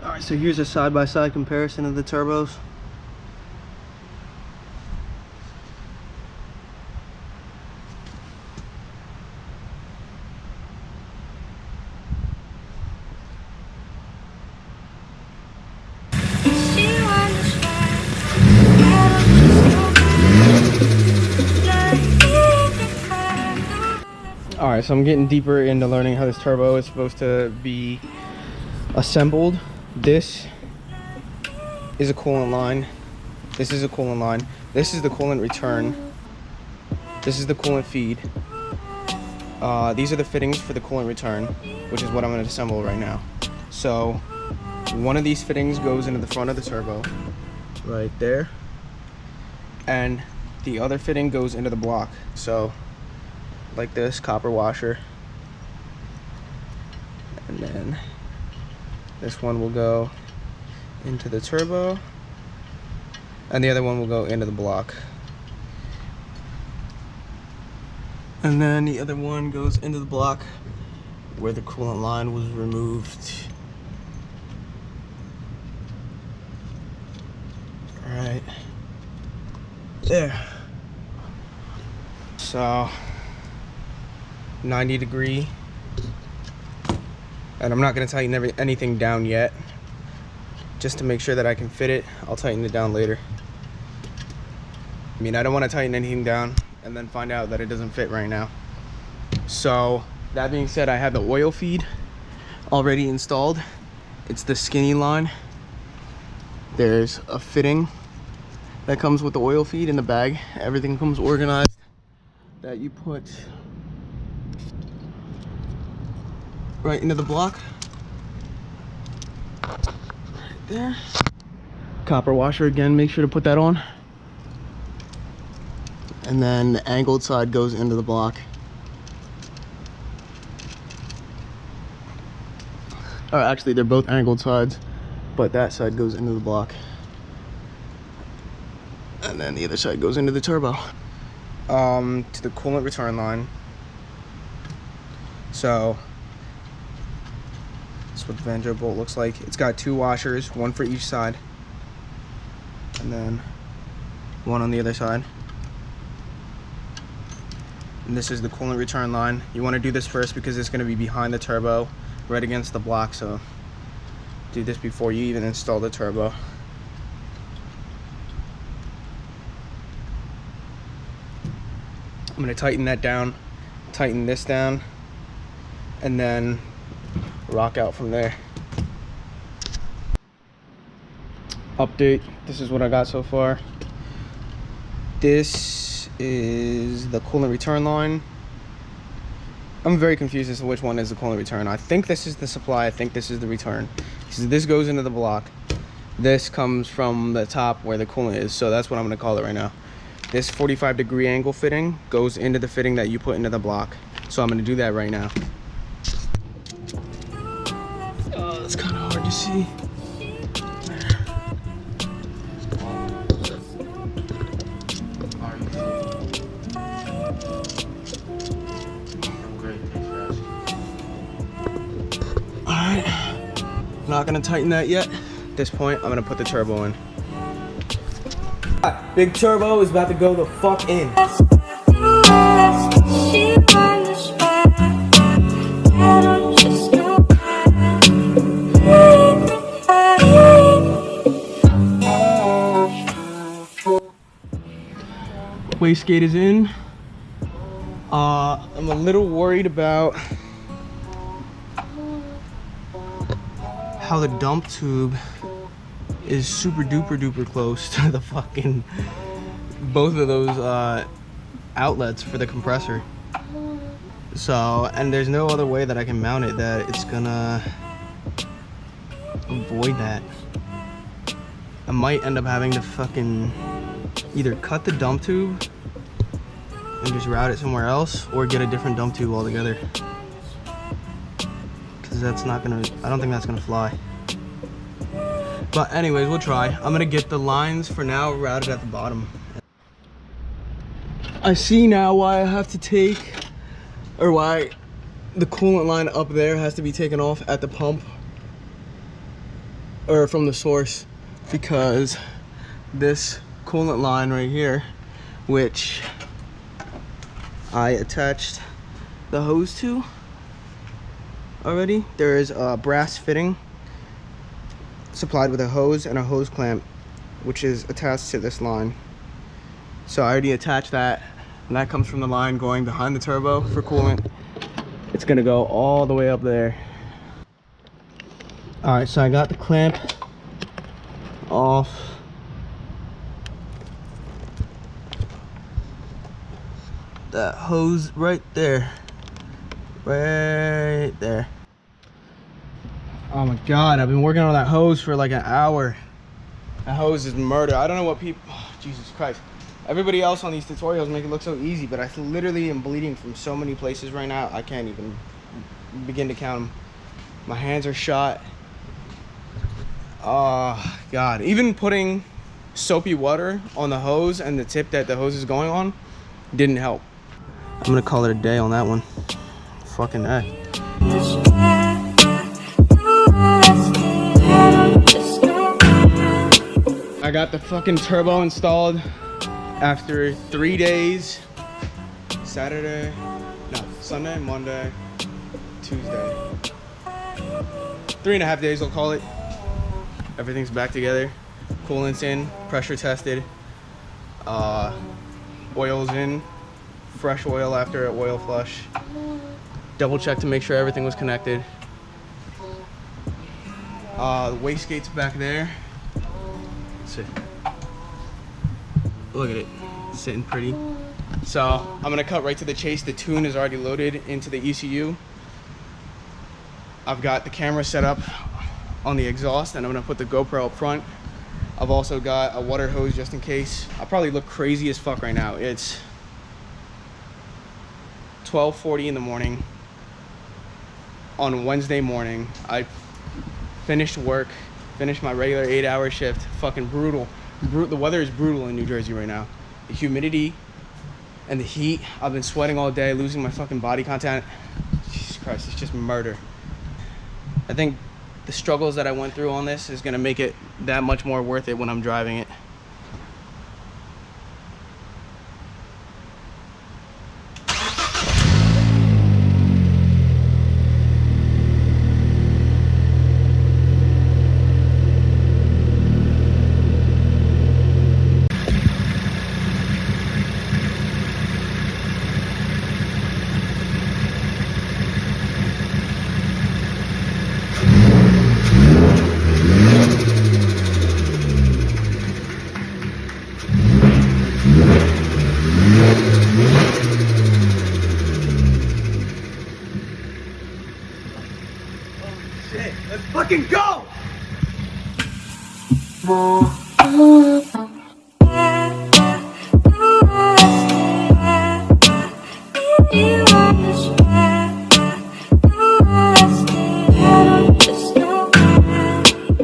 Alright, so here's a side-by-side comparison of the turbos. Alright, so I'm getting deeper into learning how this turbo is supposed to be assembled. This is a coolant line. This is a coolant line. This is the coolant return. This is the coolant feed. These are the fittings for the coolant return, which is what I'm going to assemble right now. So one of these fittings goes into the front of the turbo, right there, and the other fitting goes into the block. So like this, copper washer, and then this one will go into the turbo, and the other one will go into the block, and then the other one goes into the block where the coolant line was removed. All right, there. So 90 degree, and I'm not going to tighten anything down yet, just to make sure that I can fit it. I'll tighten it down later. I mean, I don't want to tighten anything down and then find out that it doesn't fit right now. So that being said, I have the oil feed already installed. It's the skinny line. There's a fitting that comes with the oil feed in the bag. Everything comes organized, that you put right into the block, right there. Copper washer again, make sure to put that on. And then the angled side goes into the block. Or actually, they're both angled sides, but that side goes into the block, and then the other side goes into the turbo. To the coolant return line. So that's what the Vanjo bolt looks like. It's got two washers, one for each side, and then one on the other side. And this is the coolant return line. You want to do this first because it's going to be behind the turbo, right against the block, so do this before you even install the turbo. I'm going to tighten that down, tighten this down, and then rock out from there. Update, this is what I got so far. This is the coolant return line. I'm very confused as to which one is the coolant return. I think this is the supply, I think this is the return. So this goes into the block. This comes from the top where the coolant is, so that's what I'm going to call it right now. This 45-degree angle fitting goes into the fitting that you put into the block. So I'm going to do that right now. Oh, that's kind of hard to see. Alright, not going to tighten that yet. At this point, I'm going to put the turbo in. Big turbo is about to go the fuck in. Wastegate is in. I'm a little worried about how the dump tube is super duper close to the fucking both of those outlets for the compressor. So, and there's no other way that I can mount it that it's gonna avoid that. I might end up having to fucking either cut the dump tube and just route it somewhere else, or get a different dump tube altogether, because that's not gonna, I don't think that's gonna fly. But anyways, we'll try. I'm gonna get the lines for now routed at the bottom. I see now why I have to take, or why the coolant line up there has to be taken off at the pump. or from the source, because this coolant line right here, which I attached the hose to already, there is a brass fitting supplied with a hose and a hose clamp, which is attached to this line. So I already attached that, and that comes from the line going behind the turbo for coolant. It's gonna go all the way up there. All right, so I got the clamp off. That hose right there. Right there. Oh my God, I've been working on that hose for like an hour. That hose is murder. I don't know what people, oh, Jesus Christ. Everybody else on these tutorials make it look so easy, but I literally am bleeding from so many places right now, I can't even begin to count them. My hands are shot. Oh God, even putting soapy water on the hose and the tip that the hose is going on didn't help. I'm gonna call it a day on that one. Fucking A. I got the fucking turbo installed after 3 days. Sunday, Monday, Tuesday. 3.5 days, I'll call it. Everything's back together. Coolant's in, pressure tested. Oil's in, fresh oil after an oil flush. Double check to make sure everything was connected. The wastegate's back there. Let's see. Look at it, sitting pretty. So I'm gonna cut right to the chase. The tune is already loaded into the ECU. I've got the camera set up on the exhaust, and I'm gonna put the GoPro up front. I've also got a water hose just in case. I probably look crazy as fuck right now. It's 12:40 in the morning on Wednesday morning. I finished work, finished my regular 8-hour shift. Fucking brutal. The weather is brutal in New Jersey right now. The humidity and the heat. I've been sweating all day, losing my fucking body content. Jesus Christ, it's just murder. I think the struggles that I went through on this is gonna make it that much more worth it when I'm driving it. Let's fucking go!